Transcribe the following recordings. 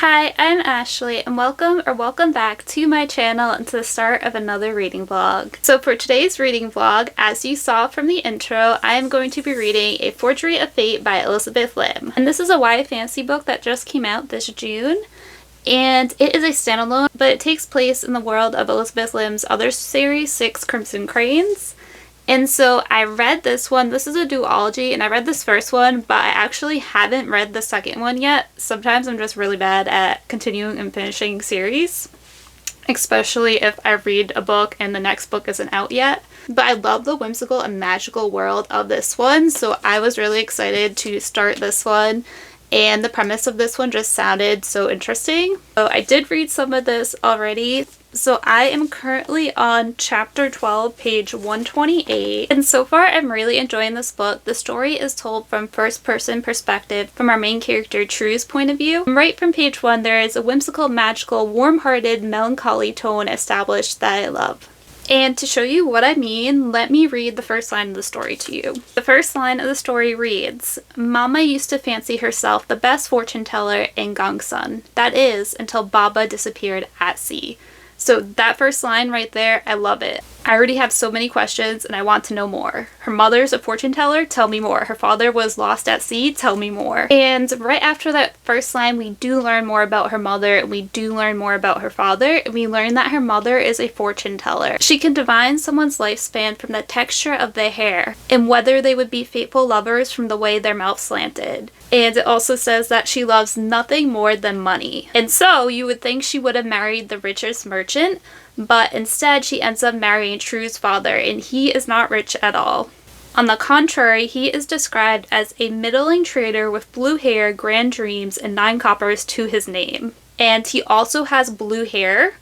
Hi, I'm Ashley and welcome back to my channel and to the start of another reading vlog. So for today's reading vlog, as you saw from the intro, I am going to be reading A Forgery of Fate by Elizabeth Lim. And this is a YA fantasy book that just came out this June. And it is a standalone, but it takes place in the world of Elizabeth Lim's other series, Six Crimson Cranes. And so I read this one. This is a duology, and I read this first one, but I actually haven't read the second one yet. Sometimes I'm just really bad at continuing and finishing series, especially if I read a book and the next book isn't out yet. But I love the whimsical and magical world of this one, so I was really excited to start this one. And the premise of this one just sounded so interesting. So I did read some of this already. So I am currently on chapter 12, page 128. And so far I'm really enjoying this book. The story is told from first person perspective from our main character True's point of view. Right from page 1 there is a whimsical, magical, warm-hearted, melancholy tone established that I love. And to show you what I mean, let me read the first line of the story to you. The first line of the story reads, "Mama used to fancy herself the best fortune teller in Gongsun. That is, until Baba disappeared at sea." So that first line right there, I love it. I already have so many questions and I want to know more. Her mother's a fortune teller? Tell me more. Her father was lost at sea? Tell me more. And right after that first line, we do learn more about her mother. We do learn more about her father. We learn that her mother is a fortune teller. She can divine someone's lifespan from the texture of their hair and whether they would be faithful lovers from the way their mouth slanted. And it also says that she loves nothing more than money. And so you would think she would have married the richest merchant, but instead she ends up marrying True's father, and he is not rich at all. On the contrary, he is described as a middling trader with blue hair, grand dreams, and 9 coppers to his name. And he also has blue hair,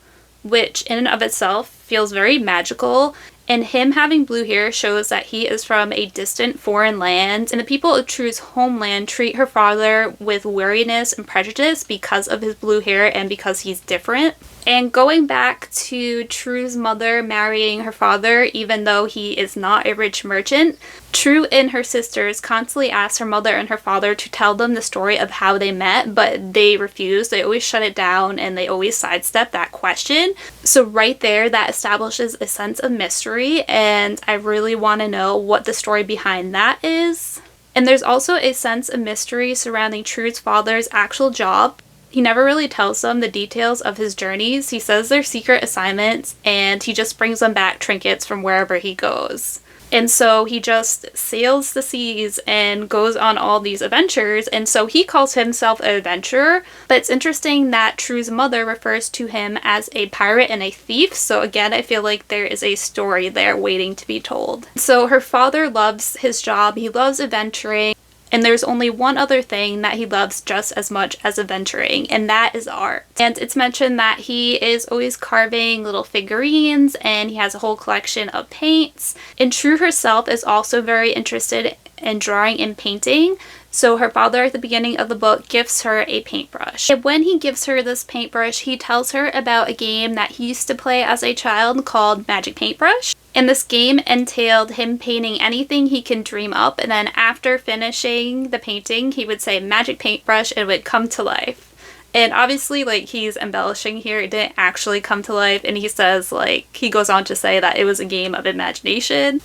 which in and of itself feels very magical. And him having blue hair shows that he is from a distant foreign land, and the people of True's homeland treat her father with wariness and prejudice because of his blue hair and because he's different. And going back to True's mother marrying her father, even though he is not a rich merchant, True and her sisters constantly ask her mother and her father to tell them the story of how they met, but they refuse. They always shut it down and they always sidestep that question. So right there, that establishes a sense of mystery, and I really want to know what the story behind that is. And there's also a sense of mystery surrounding True's father's actual job. He never really tells them the details of his journeys. He says they're secret assignments and he just brings them back trinkets from wherever he goes. And so he just sails the seas and goes on all these adventures, and so he calls himself an adventurer. But it's interesting that True's mother refers to him as a pirate and a thief, so again I feel like there is a story there waiting to be told. So her father loves his job, he loves adventuring, and there's only one other thing that he loves just as much as adventuring, and that is art. And it's mentioned that he is always carving little figurines and he has a whole collection of paints. And True herself is also very interested in drawing and painting. So her father at the beginning of the book gifts her a paintbrush. And when he gives her this paintbrush, he tells her about a game that he used to play as a child called Magic Paintbrush. And this game entailed him painting anything he can dream up, and then after finishing the painting, he would say magic paintbrush and it would come to life. And obviously, like, he's embellishing here, it didn't actually come to life, and he says, like, he goes on to say that it was a game of imagination.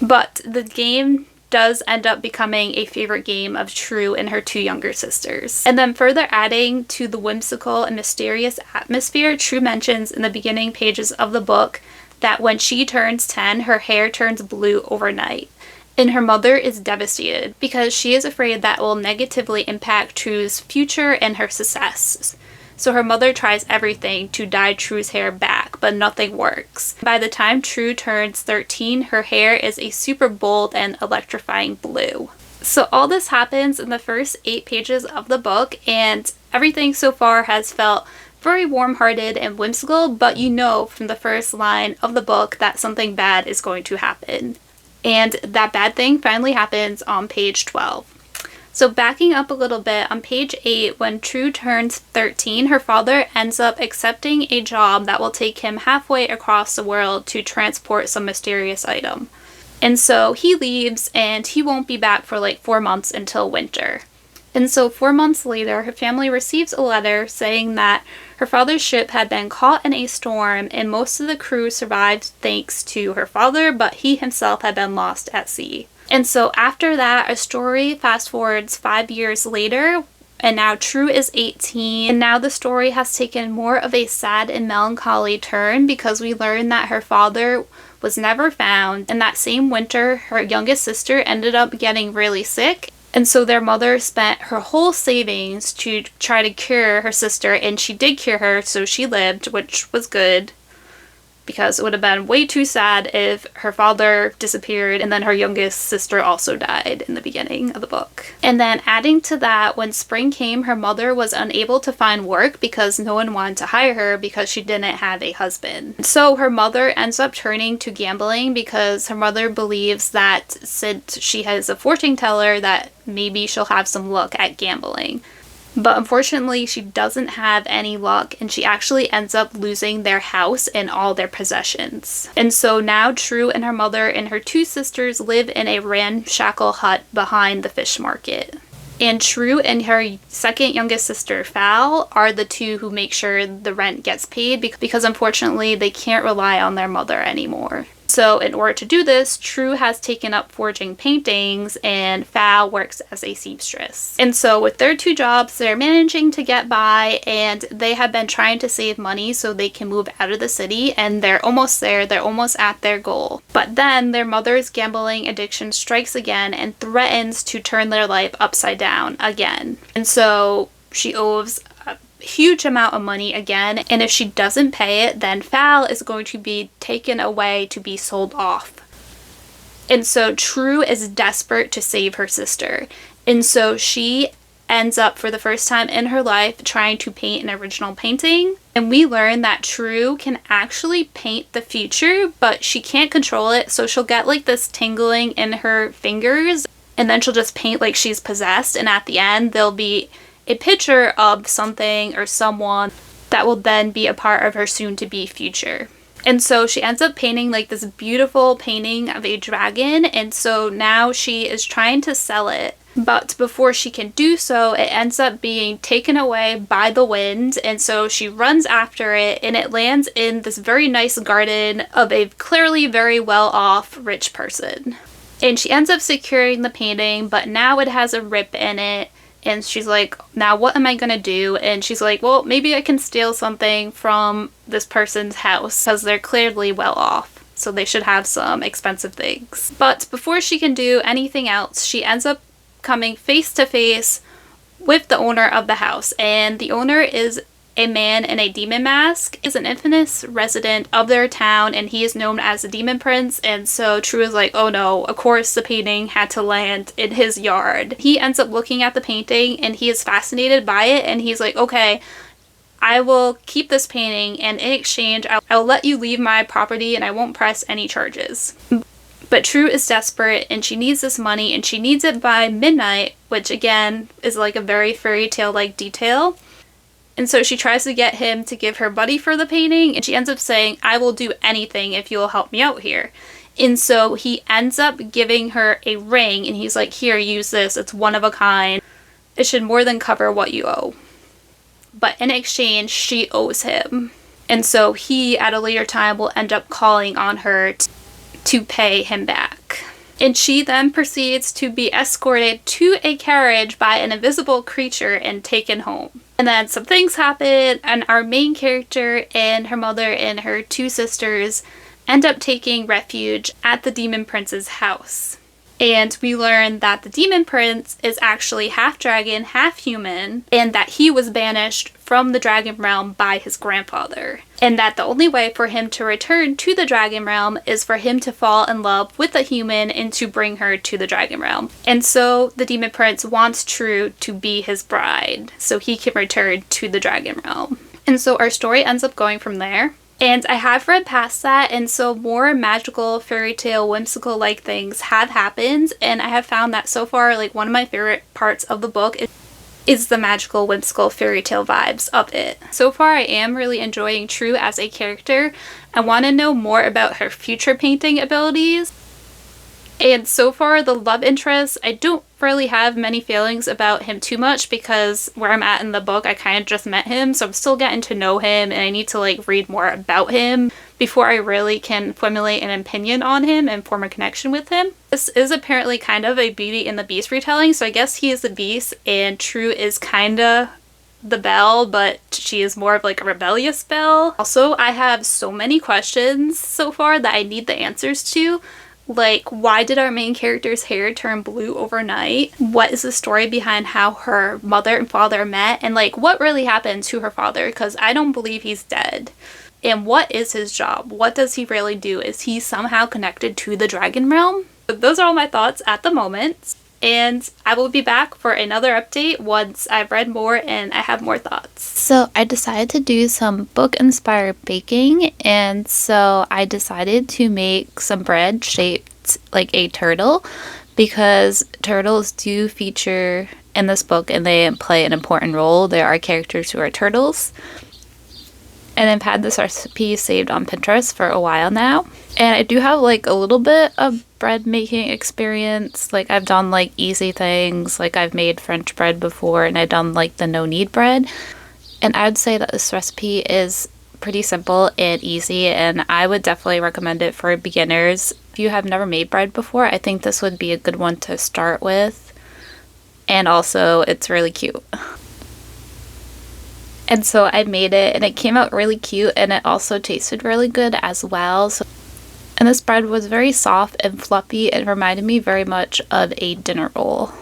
But the game does end up becoming a favorite game of True and her 2 younger sisters. And then further adding to the whimsical and mysterious atmosphere, True mentions in the beginning pages of the book that when she turns 10, her hair turns blue overnight. And her mother is devastated because she is afraid that will negatively impact True's future and her success. So her mother tries everything to dye True's hair back, but nothing works. By the time True turns 13, her hair is a super bold and electrifying blue. So all this happens in the first 8 pages of the book, and everything so far has felt very warm-hearted and whimsical, but you know from the first line of the book that something bad is going to happen. And that bad thing finally happens on page 12. So backing up a little bit, on page 8, when True turns 13, her father ends up accepting a job that will take him halfway across the world to transport some mysterious item. And so he leaves and he won't be back for like 4 months until winter. And so 4 months later, her family receives a letter saying that her father's ship had been caught in a storm and most of the crew survived thanks to her father, but he himself had been lost at sea. And so after that, a story fast forwards 5 years later, and now True is 18, and now the story has taken more of a sad and melancholy turn because we learn that her father was never found, and that same winter her youngest sister ended up getting really sick, and so their mother spent her whole savings to try to cure her sister, and she did cure her, so she lived, which was good. Because it would have been way too sad if her father disappeared and then her youngest sister also died in the beginning of the book. And then adding to that, when spring came, her mother was unable to find work because no one wanted to hire her because she didn't have a husband. So her mother ends up turning to gambling because her mother believes that since she has a fortune teller that maybe she'll have some luck at gambling. But unfortunately, she doesn't have any luck, and she actually ends up losing their house and all their possessions. And so now True and her mother and her 2 sisters live in a ramshackle hut behind the fish market. And True and her second youngest sister, Fal, are the 2 who make sure the rent gets paid because unfortunately they can't rely on their mother anymore. So in order to do this, True has taken up forging paintings and Fal works as a seamstress. And so with their 2 jobs, they're managing to get by, and they have been trying to save money so they can move out of the city, and they're almost there. They're almost at their goal. But then their mother's gambling addiction strikes again and threatens to turn their life upside down again. And so she owes huge amount of money again, and if she doesn't pay it, then Fal is going to be taken away to be sold off. And so True is desperate to save her sister, and so she ends up for the first time in her life trying to paint an original painting. And we learn that True can actually paint the future, but she can't control it, so she'll get like this tingling in her fingers, and then she'll just paint like she's possessed, and at the end there'll be a picture of something or someone that will then be a part of her soon-to-be future. And so she ends up painting like this beautiful painting of a dragon, and so now she is trying to sell it. But before she can do so, it ends up being taken away by the wind, and so she runs after it, and it lands in this very nice garden of a clearly very well-off rich person. And she ends up securing the painting, but now it has a rip in it. And she's like, now what am I gonna do? And she's like, well, maybe I can steal something from this person's house because they're clearly well off, so they should have some expensive things. But before she can do anything else, she ends up coming face to face with the owner of the house. And the owner is a man in a demon mask, is an infamous resident of their town, and he is known as the Demon Prince. And so True is like, oh no, of course the painting had to land in his yard. He ends up looking at the painting and he is fascinated by it, and he's like, okay, I will keep this painting, and in exchange I'll let you leave my property and I won't press any charges. But True is desperate and she needs this money, and she needs it by midnight, which again is like a very fairy tale like detail. And so she tries to get him to give her money for the painting, and she ends up saying, I will do anything if you will help me out here. And so he ends up giving her a ring, and he's like, here, use this. It's one of a kind. It should more than cover what you owe. But in exchange, she owes him. And so he, at a later time, will end up calling on her to pay him back. And she then proceeds to be escorted to a carriage by an invisible creature and taken home. And then some things happen, and our main character and her mother and her 2 sisters end up taking refuge at the Demon Prince's house. And we learn that the Demon Prince is actually half dragon, half human, and that he was banished from the dragon realm by his grandfather. And that the only way for him to return to the dragon realm is for him to fall in love with a human and to bring her to the dragon realm. And so the Demon Prince wants True to be his bride so he can return to the dragon realm. And so our story ends up going from there. And I have read past that, and so more magical, fairy tale, whimsical like things have happened, and I have found that so far, like, one of my favorite parts of the book is the magical, whimsical, fairy tale vibes of it. So far I am really enjoying True as a character. I want to know more about her future painting abilities. And so far, the love interest, I don't really have many feelings about him too much because where I'm at in the book, I kind of just met him, so I'm still getting to know him and I need to like read more about him before I really can formulate an opinion on him and form a connection with him. This is apparently kind of a Beauty and the Beast retelling, so I guess he is the Beast and True is kinda the Belle, but she is more of like a rebellious Belle. Also, I have so many questions so far that I need the answers to. Like, why did our main character's hair turn blue overnight? What is the story behind how her mother and father met? And like, what really happened to her father? Because I don't believe he's dead. And what is his job? What does he really do? Is he somehow connected to the dragon realm? But those are all my thoughts at the moment. And I will be back for another update once I've read more and I have more thoughts. So I decided to do some book-inspired baking, and so I decided to make some bread shaped like a turtle because turtles do feature in this book and they play an important role. There are characters who are turtles. And I've had this recipe saved on Pinterest for a while now. And I do have like a little bit of bread making experience. Like I've done like easy things, like I've made French bread before and I've done like the no knead bread. And I would say that this recipe is pretty simple and easy, and I would definitely recommend it for beginners. If you have never made bread before, I think this would be a good one to start with. And also it's really cute. And so I made it and it came out really cute and it also tasted really good as well. And this bread was very soft and fluffy and reminded me very much of a dinner roll.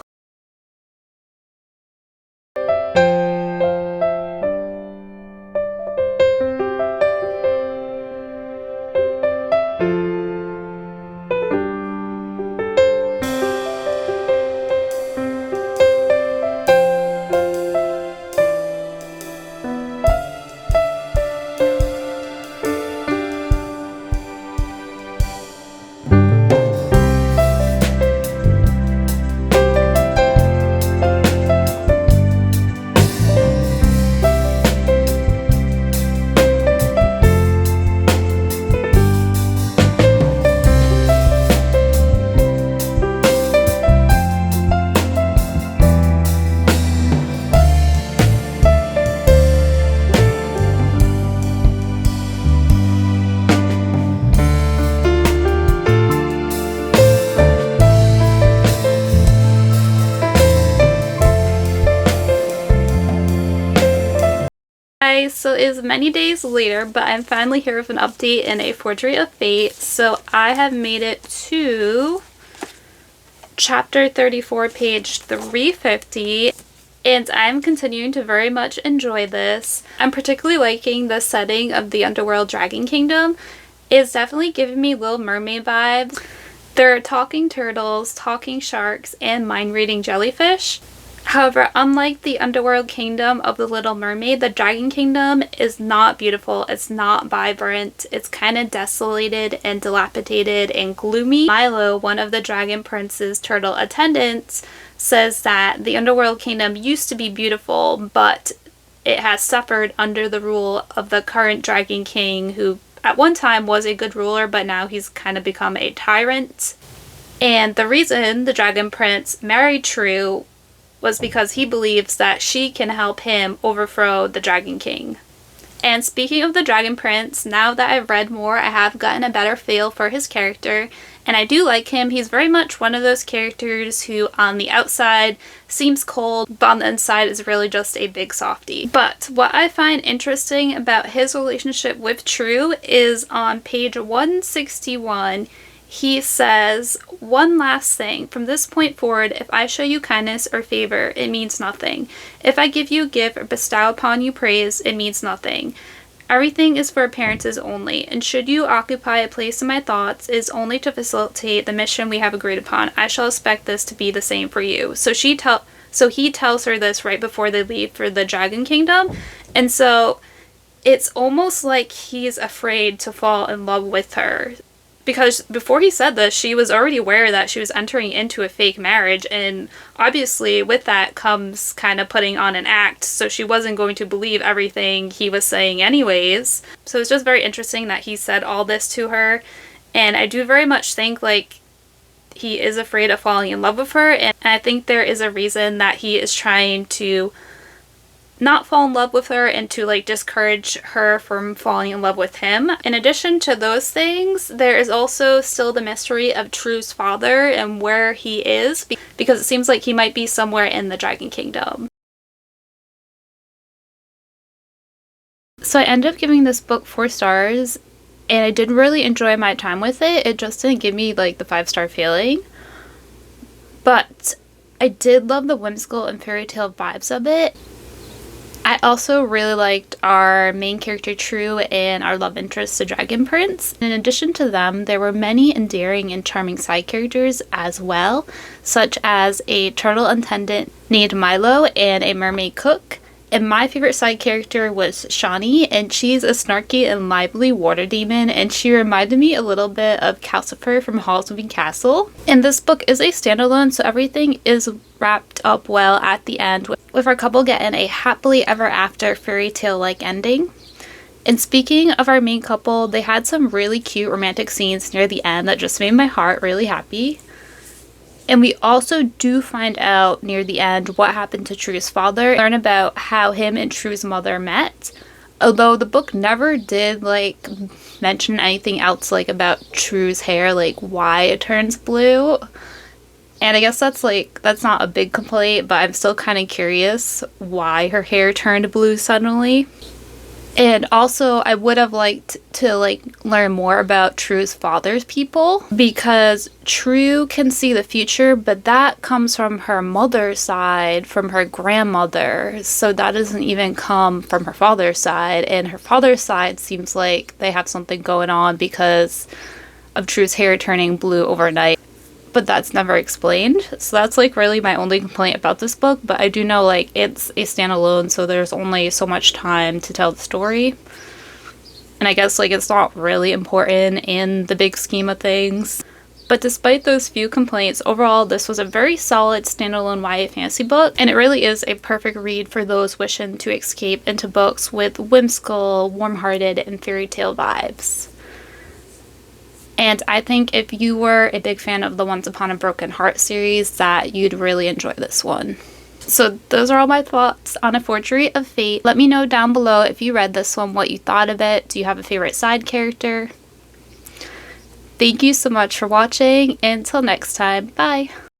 So it is many days later, but I'm finally here with an update in A Forgery of Fate. So I have made it to chapter 34, page 350, and I'm continuing to very much enjoy this. I'm particularly liking the setting of the underworld dragon kingdom. It's definitely giving me Little Mermaid vibes. There are talking turtles, talking sharks, and mind-reading jellyfish. However, unlike the underworld kingdom of the Little Mermaid, the Dragon Kingdom is not beautiful, it's not vibrant, it's kind of desolated and dilapidated and gloomy. Milo, one of the Dragon Prince's turtle attendants, says that the underworld kingdom used to be beautiful, but it has suffered under the rule of the current Dragon King, who at one time was a good ruler, but now he's kind of become a tyrant. And the reason the Dragon Prince married True was because he believes that she can help him overthrow the Dragon King. And speaking of the Dragon Prince, now that I've read more, I have gotten a better feel for his character, and I do like him. He's very much one of those characters who on the outside seems cold, but on the inside is really just a big softie. But what I find interesting about his relationship with True is on page 161, he says, "One last thing. From this point forward, if I show you kindness or favor, it means nothing. If I give you a gift or bestow upon you praise, it means nothing. Everything is for appearances only, and should you occupy a place in my thoughts, it is only to facilitate the mission we have agreed upon. I shall expect this to be the same for you." So he tells her this right before they leave for the Dragon Kingdom, and so it's almost like he's afraid to fall in love with her. Because before he said this, she was already aware that she was entering into a fake marriage, and obviously with that comes kind of putting on an act, so she wasn't going to believe everything he was saying anyways. So it's just very interesting that he said all this to her, and I do very much think, like, he is afraid of falling in love with her, and I think there is a reason that he is trying to not fall in love with her and to like discourage her from falling in love with him. In addition to those things, there is also still the mystery of True's father and where he is, because it seems like he might be somewhere in the Dragon Kingdom. So I ended up giving this book 4 stars, and I did really enjoy my time with it. It just didn't give me like the 5-star feeling. But I did love the whimsical and fairy tale vibes of it. I also really liked our main character True and our love interest, the Dragon Prince. In addition to them, there were many endearing and charming side characters as well, such as a turtle attendant named Milo and a mermaid cook. And my favorite side character was Shawnee, and she's a snarky and lively water demon, and she reminded me a little bit of Calcifer from Hall's Moving Castle. And this book is a standalone, so everything is wrapped up well at the end, with our couple getting a happily ever after fairy tale-like ending. And speaking of our main couple, they had some really cute romantic scenes near the end that just made my heart really happy. And we also do find out near the end what happened to True's father, learn about how him and True's mother met. Although the book never did like mention anything else like about True's hair, like why it turns blue. And I guess that's not a big complaint, but I'm still kind of curious why her hair turned blue suddenly. And also, I would have liked to learn more about True's father's people, because True can see the future, but that comes from her mother's side, from her grandmother. So that doesn't even come from her father's side. And her father's side seems like they have something going on because of True's hair turning blue overnight. But that's never explained. So that's really my only complaint about this book. But I do know it's a standalone, so there's only so much time to tell the story. And I guess it's not really important in the big scheme of things. But despite those few complaints, overall this was a very solid standalone YA fantasy book, and it really is a perfect read for those wishing to escape into books with whimsical, warm-hearted, and fairy tale vibes. And I think if you were a big fan of the Once Upon a Broken Heart series, that you'd really enjoy this one. So those are all my thoughts on A Forgery of Fate. Let me know down below if you read this one, what you thought of it. Do you have a favorite side character? Thank you so much for watching. Until next time, bye!